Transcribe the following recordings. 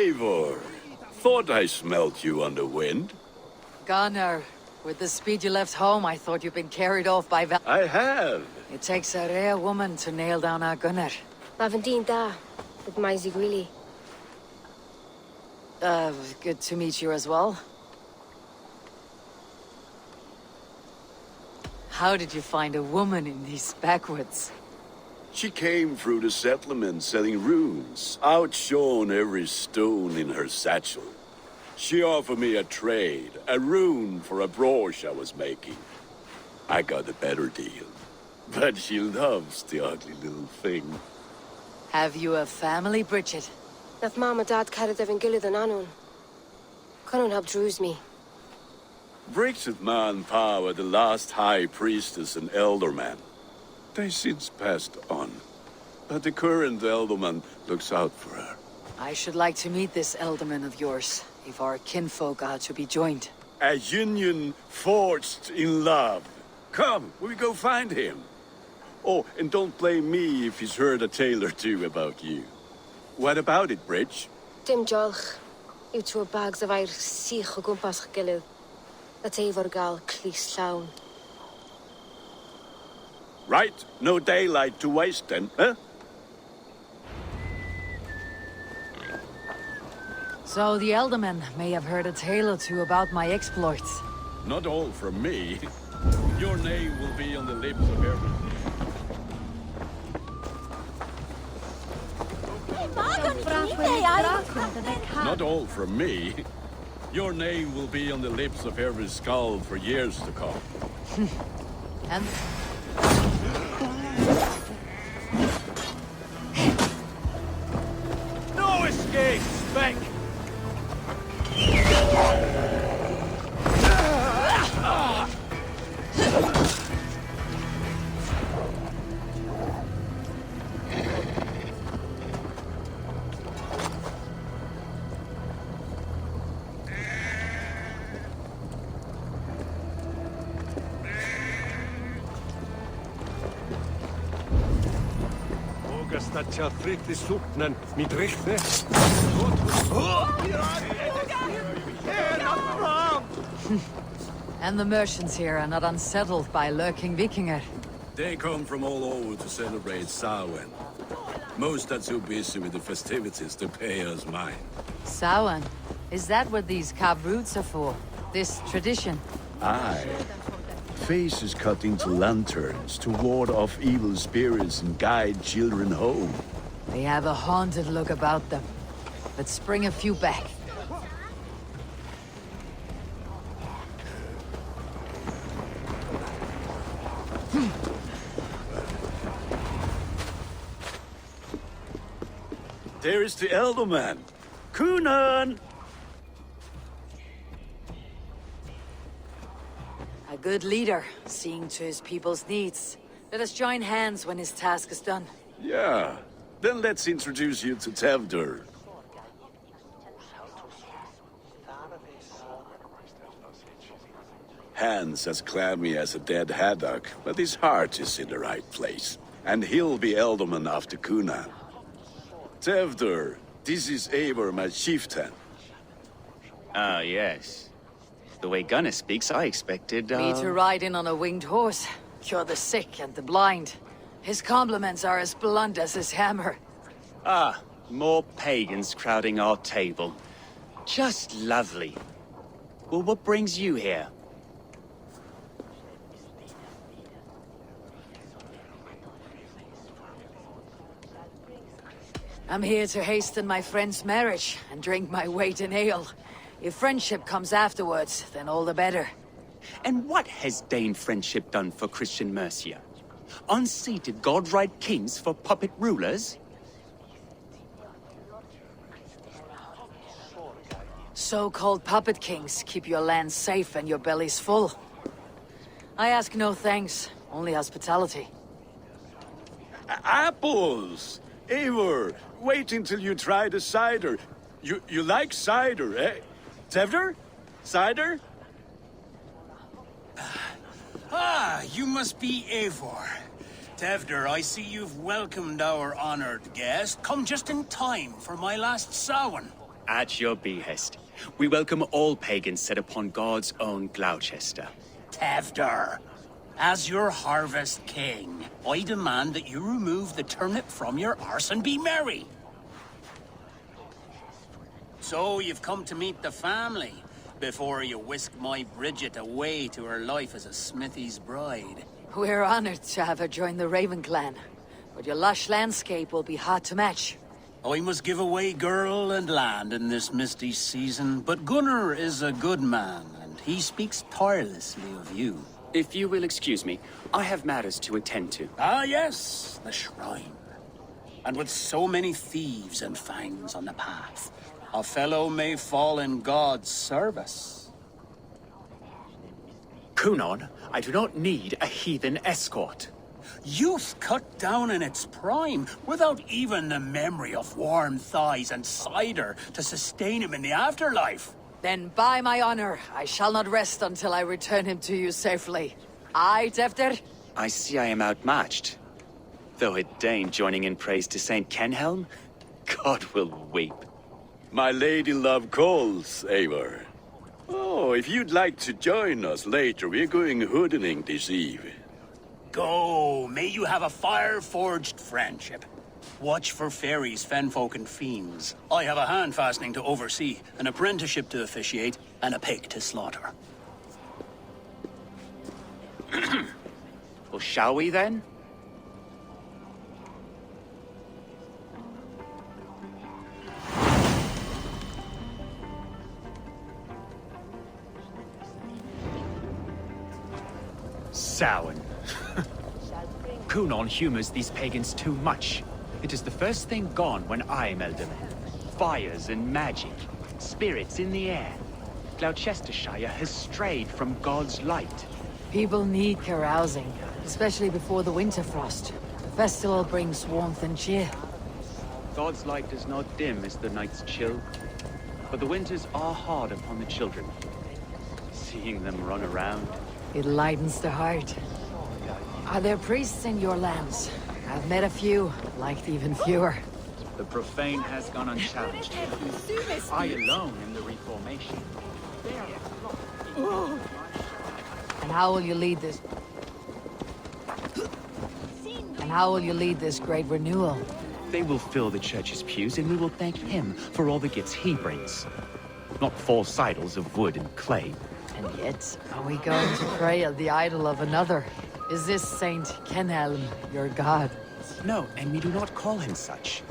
Eivor, thought I smelt you on the wind. Gunnar, with the speed you left home, I thought you'd been carried off by I have. It takes a rare woman to nail down our Gunnar. Lavendine da, with Maisy Greeley. Good to meet you as well. How did you find a woman in these backwoods? She came through the settlement selling runes, outshone every stone in her satchel. She offered me a trade, a rune for a brooch I was making. I got a better deal. But she loves the ugly little thing. Have you a family, Bridget? Nath Mom and Dad carried Evan Gillid and Anun. Couldn't help druise me. Bridget Ma and Pa were the last high priestess and elderman. They since passed on. But the current elderman looks out for her. I should like to meet this elderman of yours, if our kinfolk are to be joined. A union forged in love. Come, we go find him. Oh, and don't blame me if he's heard a tale or two about you. What about it, Bridge? Dim jolch. You two bags of air sich o gwmpas gilydd. That Eivor gal clis llawn. Right, no daylight to waste then, huh? So the elderman may have heard a tale or two about my exploits. Not all from me. Your name will be on the lips of everyone. Not all from me. Your name will be on the lips of every skull for years to come. And... No escape, Speck! Statja fritti supnen mit richte. And the merchants here are not unsettled by lurking Vikinger. They come from all over to celebrate Samhain. Most are too busy with the festivities to pay us mind. Samhain? Is that what these carved roots are for? This tradition? Aye. Faces cut into lanterns to ward off evil spirits and guide children home. They have a haunted look about them. Let's bring a few back. There is the elderman. Kunan! A good leader, seeing to his people's needs. Let us join hands when his task is done. Yeah. Then let's introduce you to Tevdur. Hands as clammy as a dead haddock, but his heart is in the right place. And he'll be elderman after Kunan. Tevdur, this is Eivor, my chieftain. Ah, yes. The way Gunnar speaks, I expected, Me to ride in on a winged horse, cure the sick and the blind. His compliments are as blunt as his hammer. Ah, more pagans crowding our table. Just lovely. Well, what brings you here? I'm here to hasten my friend's marriage and drink my weight in ale. If friendship comes afterwards, then all the better. And what has Dane friendship done for Christian Mercia? Unseated godright kings for puppet rulers? So-called puppet kings keep your lands safe and your bellies full. I ask no thanks, only hospitality. Apples! Eivor, wait until you try the cider. You like cider, eh? Tevdur? Cider? Ah, you must be Eivor. Tevdur, I see you've welcomed our honored guest. Come just in time for my last Samhain. At your behest. We welcome all pagans set upon God's own Gloucester. Tevder, as your harvest king, I demand that you remove the turnip from your arse and be merry. So you've come to meet the family before you whisk my Bridget away to her life as a smithy's bride. We're honored to have her join the Raven clan, but your lush landscape will be hard to match. I must give away girl and land in this misty season, but Gunnar is a good man, and he speaks tirelessly of you. If you will excuse me, I have matters to attend to. Ah, yes, the shrine. And with so many thieves and fangs on the path, a fellow may fall in God's service. Kunon, I do not need a heathen escort. Youth cut down in its prime, without even the memory of warm thighs and cider to sustain him in the afterlife. Then by my honor, I shall not rest until I return him to you safely. Aye, Tefter? I see I am outmatched. Though it deign joining in praise to Saint Kenhelm, God will weep. My lady love calls, Eivor. Oh, if you'd like to join us later, we're going hoodening this eve. Go, may you have a fire-forged friendship. Watch for fairies, fenfolk, and fiends. I have a hand fastening to oversee, an apprenticeship to officiate, and a pig to slaughter. Well, shall we then? Samhain. Kunon humors these pagans too much. It is the first thing gone when I am Elderman. Fires and magic, spirits in the air. Gloucestershire has strayed from God's light. People need carousing, especially before the winter frost. The festival brings warmth and cheer. God's light does not dim as the nights chill, but the winters are hard upon the children. Seeing them run around. It lightens the heart. Are there priests in your lands? I've met a few, liked even fewer. The profane has gone unchallenged. I alone am the reformation. And how will you lead this? And how will you lead this great renewal? They will fill the church's pews, and we will thank him for all the gifts he brings. Not false idols of wood and clay. And yet, are we going to pray at the idol of another? Is this Saint Kenhelm your god? No, and we do not call him such.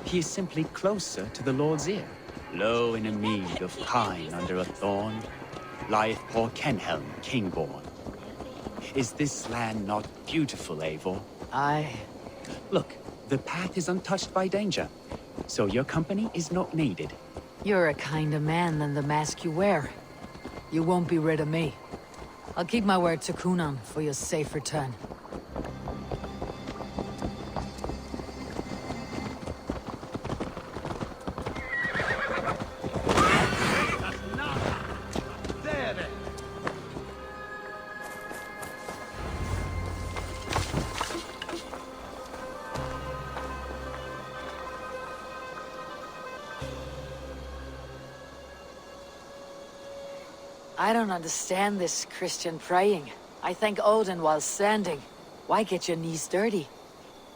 He is simply closer to the Lord's ear. Low in a mead of pine under a thorn, lieth poor Kenhelm, king-born. Is this land not beautiful, Eivor? Aye. Look, the path is untouched by danger, so your company is not needed. You're a kinder man than the mask you wear. You won't be rid of me. I'll keep my word to Kunon for your safe return. I don't understand this Christian praying. I thank Odin while standing. Why get your knees dirty?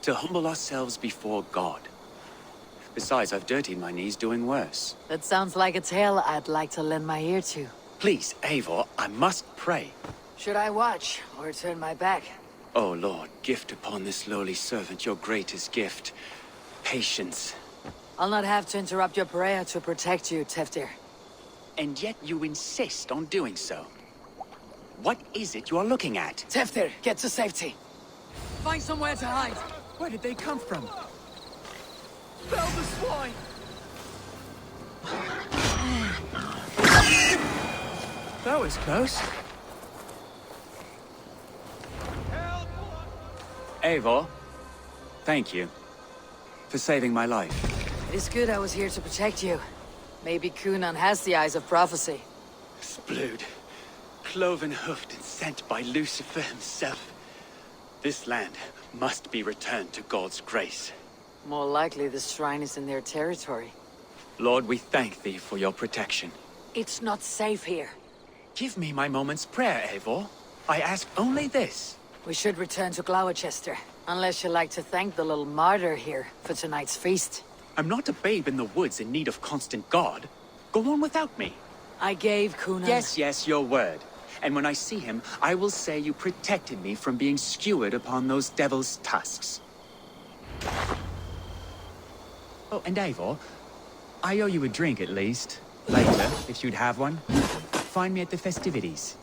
To humble ourselves before God. Besides, I've dirtied my knees doing worse. That sounds like a tale I'd like to lend my ear to. Please, Eivor, I must pray. Should I watch or turn my back? Oh Lord, gift upon this lowly servant your greatest gift. Patience. I'll not have to interrupt your prayer to protect you, Teftir. And yet you insist on doing so. What is it you are looking at? Teftir, get to safety. Find somewhere to hide. Where did they come from? Fell the swine! That was close. Eivor, thank you for saving my life. It is good I was here to protect you. Maybe Kunon has the eyes of prophecy. Splood, cloven-hoofed and sent by Lucifer himself. This land must be returned to God's grace. More likely the shrine is in their territory. Lord, we thank thee for your protection. It's not safe here. Give me my moment's prayer, Eivor. I ask only this. We should return to Gloucester, unless you like to thank the little martyr here for tonight's feast. I'm not a babe in the woods in need of constant guard. Go on without me. I gave Cunan... Yes, your word. And when I see him, I will say you protected me from being skewered upon those devil's tusks. Oh, and Eivor, I owe you a drink at least. Later, if you'd have one. Find me at the festivities.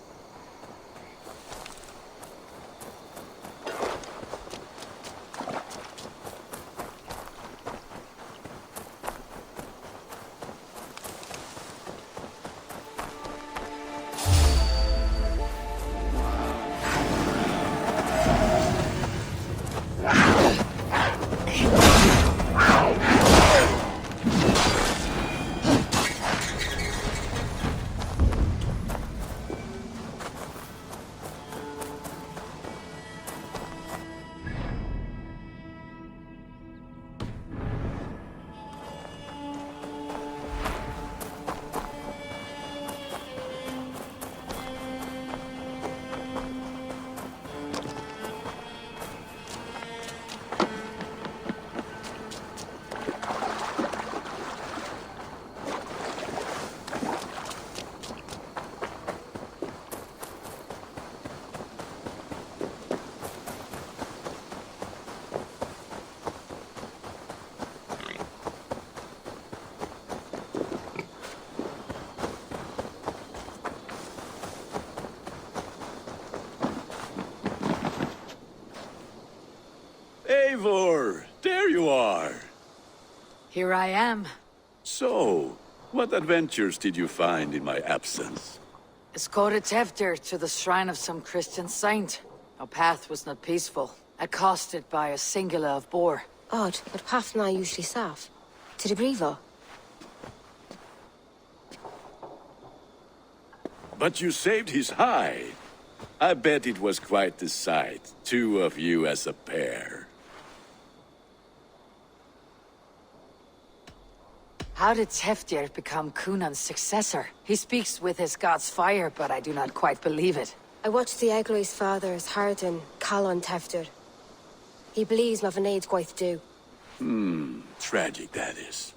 Eivor, there you are. Here I am. So, what adventures did you find in my absence? Escorted Tefter to the shrine of some Christian saint. Our path was not peaceful, accosted by a singular of boar. Odd, but path na usually safe. To the Grievo. But you saved his hide. I bet it was quite the sight, two of you as a pair. How did Teftir become Cunan's successor? He speaks with his god's fire, but I do not quite believe it. I watched the Egloy's father's Harden, Calon Tefter. He believes Mavanade quite do. Tragic that is.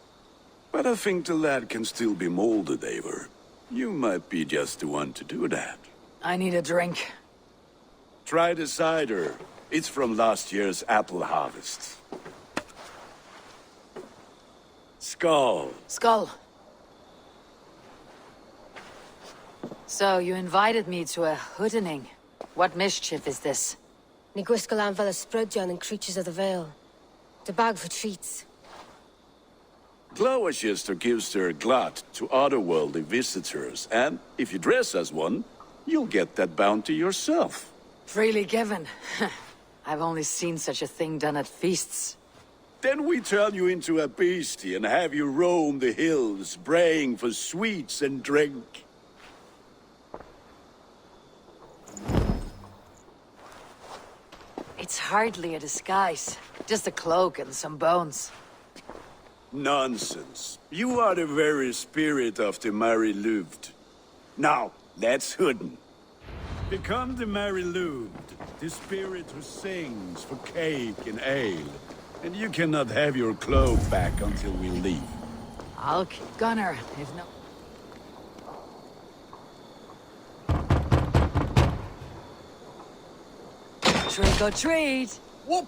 But I think the lad can still be molded, Eivor. You might be just the one to do that. I need a drink. Try the cider. It's from last year's apple harvest. Skull. Skull. So, you invited me to a hoodening. What mischief is this? Ni Gwisgalan Vela Sprudjon and Creatures of the Vale. The bag for treats. Gloucester gives their glut to otherworldly visitors, and if you dress as one, you'll get that bounty yourself. Freely given. I've only seen such a thing done at feasts. Then we turn you into a beastie and have you roam the hills, braying for sweets and drink. It's hardly a disguise. Just a cloak and some bones. Nonsense. You are the very spirit of the Mary Louved. Now, let's hooden. Become the Mary Louved, the spirit who sings for cake and ale. And you cannot have your cloak back until we leave. I'll keep Gunner, if no... Trick or treat! Whoop!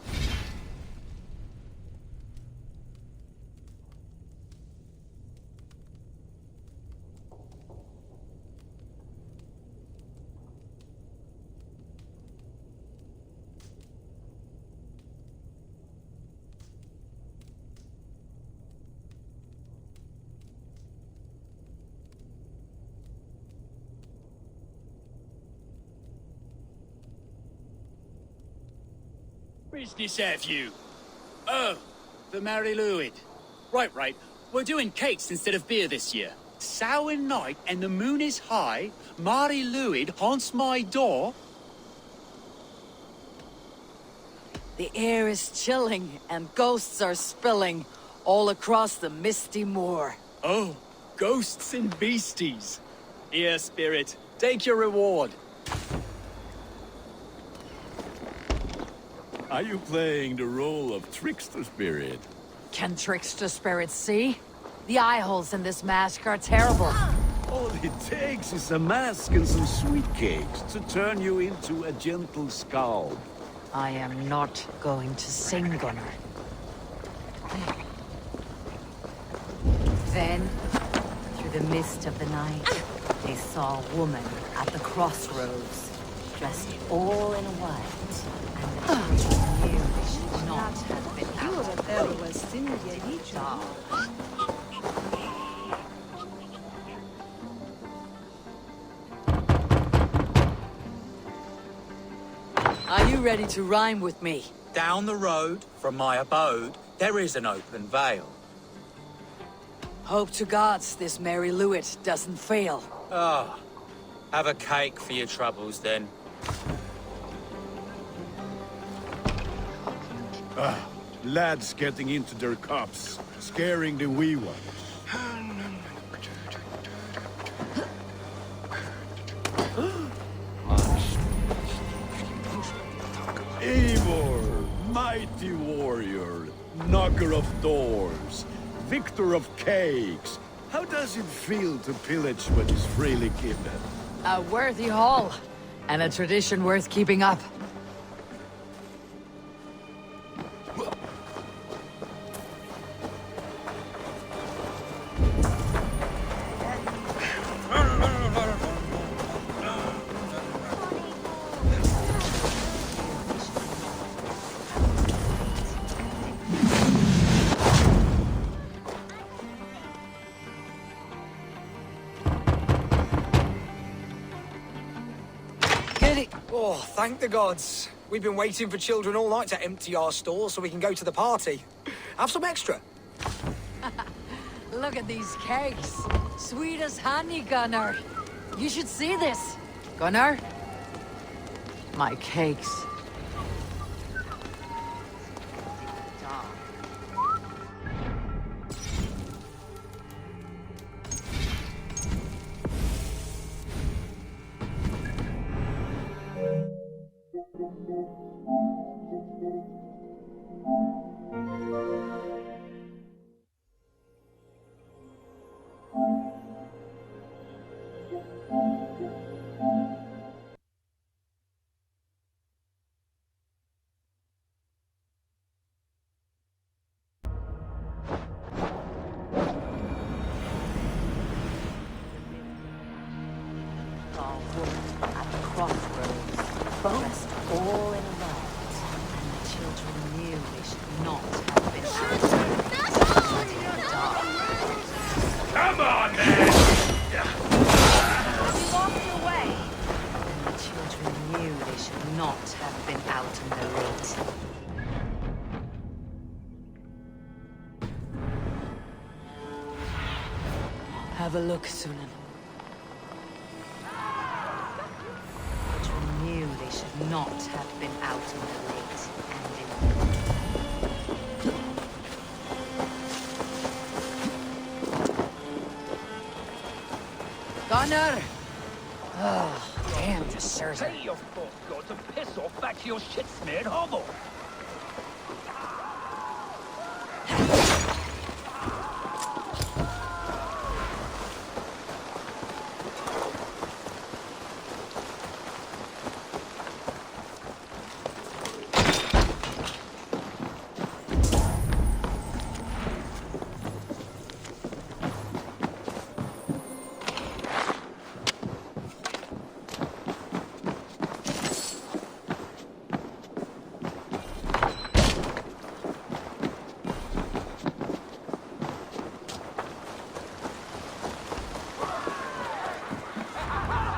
Business have you? Oh, the Mary Louid. Right. We're doing cakes instead of beer this year. Samhain night and the moon is high. Mari Luid haunts my door. The air is chilling and ghosts are spilling all across the misty moor. Oh, ghosts and beasties. Here, spirit, take your reward. Are you playing the role of trickster spirit? Can trickster spirits see? The eye holes in this mask are terrible. All it takes is a mask and some sweet cakes to turn you into a gentle scald. I am not going to sing, Gunnar. Then, through the mist of the night, they saw a woman at the crossroads, dressed all in white, and the children knew they should not have been out. There was Sinjericha. Are you ready to rhyme with me? Down the road from my abode, there is an open vale. Hope to gods this Mary Lewitt doesn't fail. Ah, have a cake for your troubles then. Lads getting into their cups, scaring the wee ones. Eivor, mighty warrior, knocker of doors, victor of cakes. How does it feel to pillage what is freely given? A worthy haul, and a tradition worth keeping up. Oh, thank the gods. We've been waiting for children all night to empty our stores so we can go to the party. Have some extra. Look at these cakes. Sweet as honey, Gunnar. You should see this. Gunnar? My cakes. Saw a woman at the crossroads, dressed all in white, and the children knew they should not have been out in the dark. Come on, man! You lost your way! And the children knew they should not have been out in the late. Have a look, Sunan. Children knew they should not have been out in the late and in Gunnar! Oh, damn deserter. Hey, you've both got to piss off back to your shit-smeared hovel.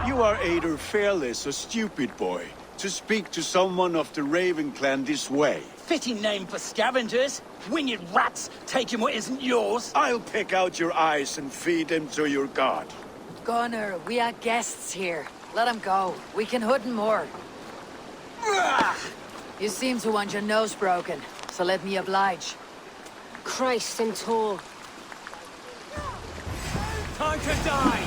You are either fearless or stupid, boy, to speak to someone of the Raven clan this way. Fitting name for scavengers. Winged rats taking what isn't yours. I'll pick out your eyes and feed them to your god. Gunnar, we are guests here. Let him go. We can hood him more. You seem to want your nose broken, so let me oblige. Christ and tall. Time to die!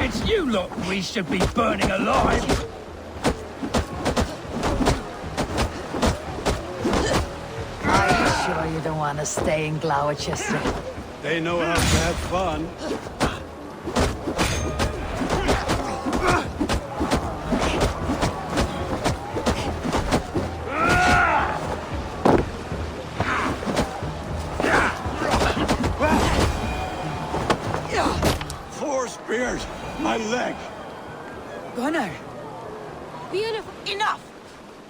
It's you lot we should be burning alive! Are you sure you don't want to stay in Gloucester? They know how to have fun. Four spears! My leg! Gunnar! Beautiful. Enough!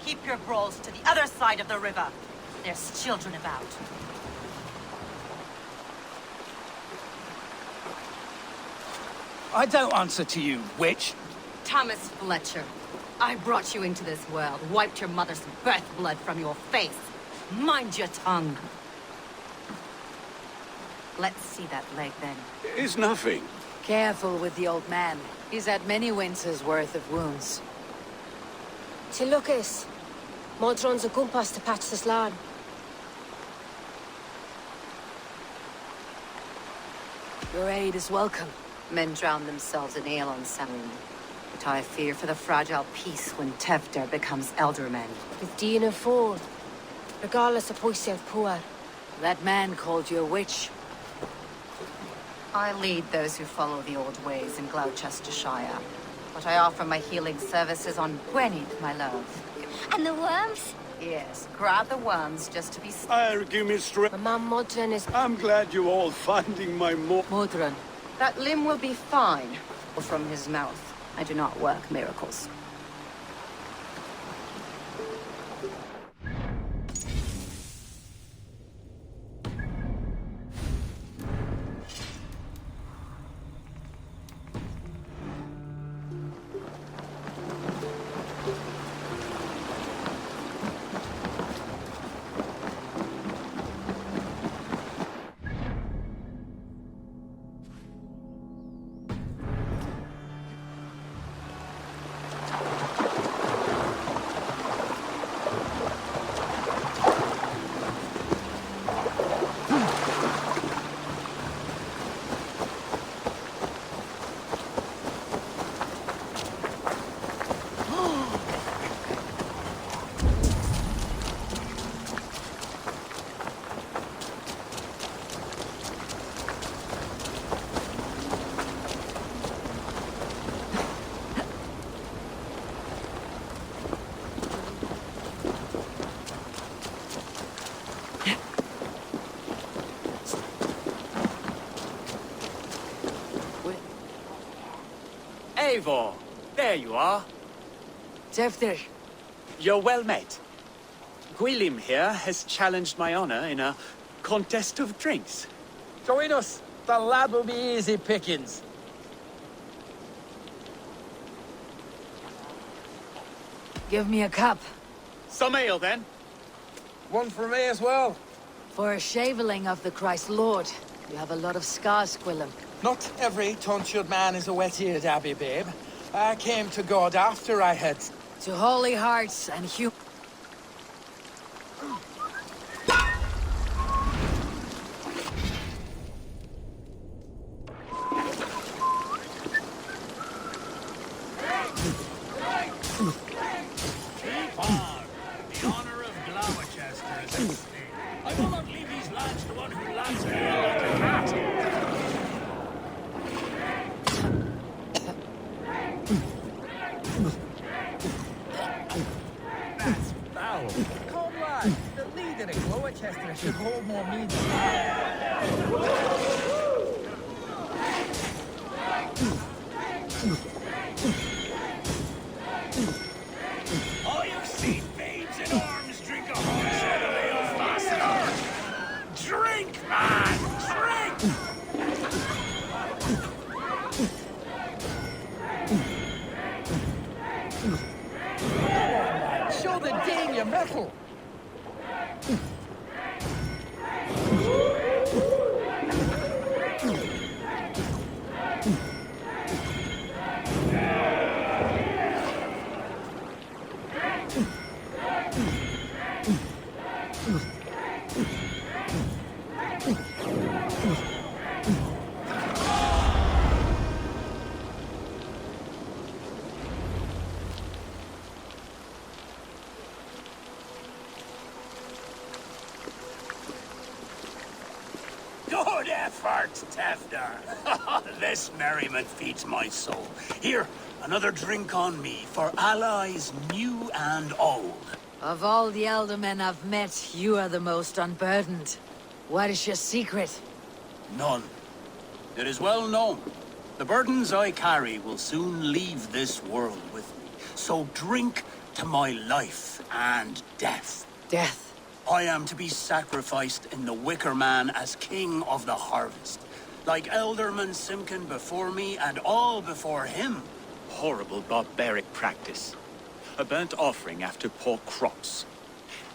Keep your brawls to the other side of the river. There's children about. I don't answer to you, witch. Thomas Fletcher, I brought you into this world, wiped your mother's birth blood from your face. Mind your tongue. Let's see that leg then. It's nothing. Careful with the old man. He's had many winters' worth of wounds. To Lucas. Modron's a gumpas to patch this land. Your aid is welcome. Men drown themselves in ale on Samhain. But I fear for the fragile peace when Tevder becomes elderman. With Dean of Fall. Regardless of Poise poor. That man called you a witch. I lead those who follow the old ways in Gloucestershire. But I offer my healing services on Gwynedd, my love. And the worms? Yes, grab the worms just to be... Give me strength. My mum Modron is... I'm glad you all finding my Modron. That limb will be fine. From his mouth. I do not work miracles. Eivor, there you are. Tevder. You're well met. Gwilym here has challenged my honor in a contest of drinks. Join us. The lad will be easy pickings. Give me a cup. Some ale, then. One for me as well. For a shaveling of the Christ Lord. You have a lot of scars, Gwilym. Not every tonsured man is a wet-eared Abbey, babe. I came to God after I had... To holy hearts and human... The honor of Gloucester is at stake. I will not leave these lads to one who lands me like a rat. That's foul. Come, lad. The leader in Gloucester should hold more meetings. All you've seen babes in arms drink a hogshead of ale faster. Drink, man! Drink! Show the Dane your mettle. Good effort, Tefder. This merriment feeds my soul. Here, another drink on me for allies new and old. Of all the elder men I've met, you are the most unburdened. What is your secret? None. It is well known. The burdens I carry will soon leave this world with me. So drink to my life and death. Death. I am to be sacrificed in the Wicker Man as king of the harvest. Like Elderman Simkin before me and all before him. Horrible barbaric practice. A burnt offering after poor crops.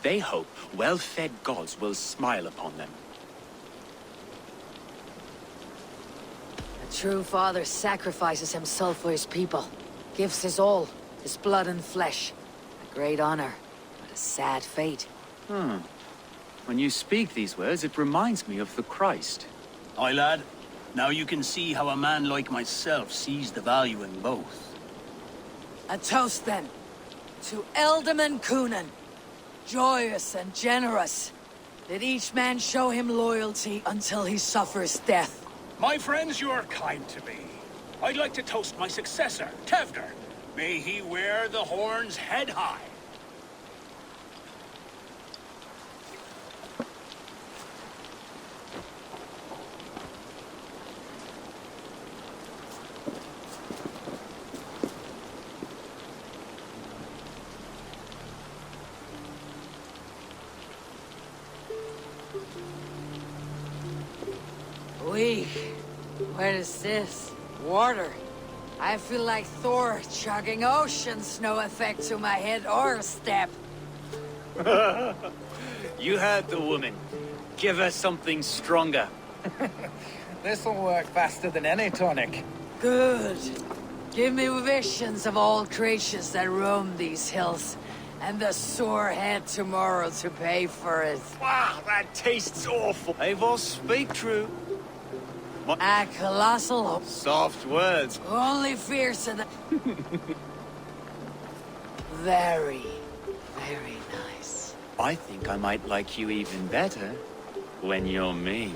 They hope well-fed gods will smile upon them. A true father sacrifices himself for his people. Gives his all, his blood and flesh. A great honor, but a sad fate. When you speak these words, it reminds me of the Christ. Aye, lad. Now you can see how a man like myself sees the value in both. A toast, then, to Elderman Coonan. Joyous and generous. Let each man show him loyalty until he suffers death. My friends, you are kind to me. I'd like to toast my successor, Tefder. May he wear the horns head high. What is this? Water. I feel like Thor chugging ocean snow effect to my head or step. You heard the woman. Give her something stronger. This'll work faster than any tonic. Good. Give me visions of all creatures that roam these hills, and the sore head tomorrow to pay for it. Wow, that tastes awful. They will speak true. A colossal... Soft words. Only fiercer than... Very, very nice. I think I might like you even better when you're me.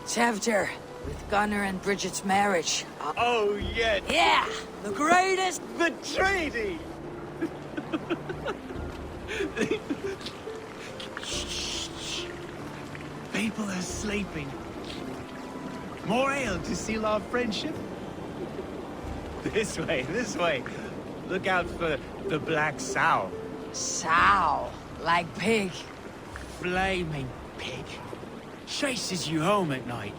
Tefder, with Gunnar and Bridget's marriage. Oh, yeah. Yeah, the greatest... The treaty! Shh. People are sleeping. More ale to seal our friendship? This way. Look out for the black sow. Sow, like pig. Flaming pig. Chases you home at night.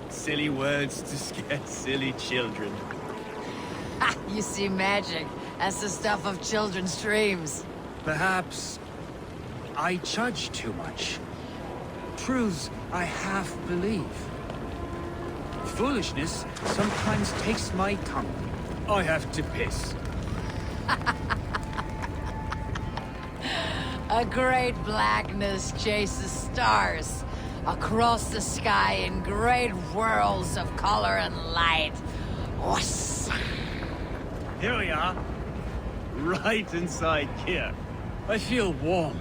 Silly words to scare silly children. Ha, you see magic as the stuff of children's dreams. Perhaps I judge too much. Truths I half believe. Foolishness sometimes takes my tongue. I have to piss. A great blackness chases stars across the sky in great whirls of color and light. Whoosh. Here we are. Right inside here. I feel warm.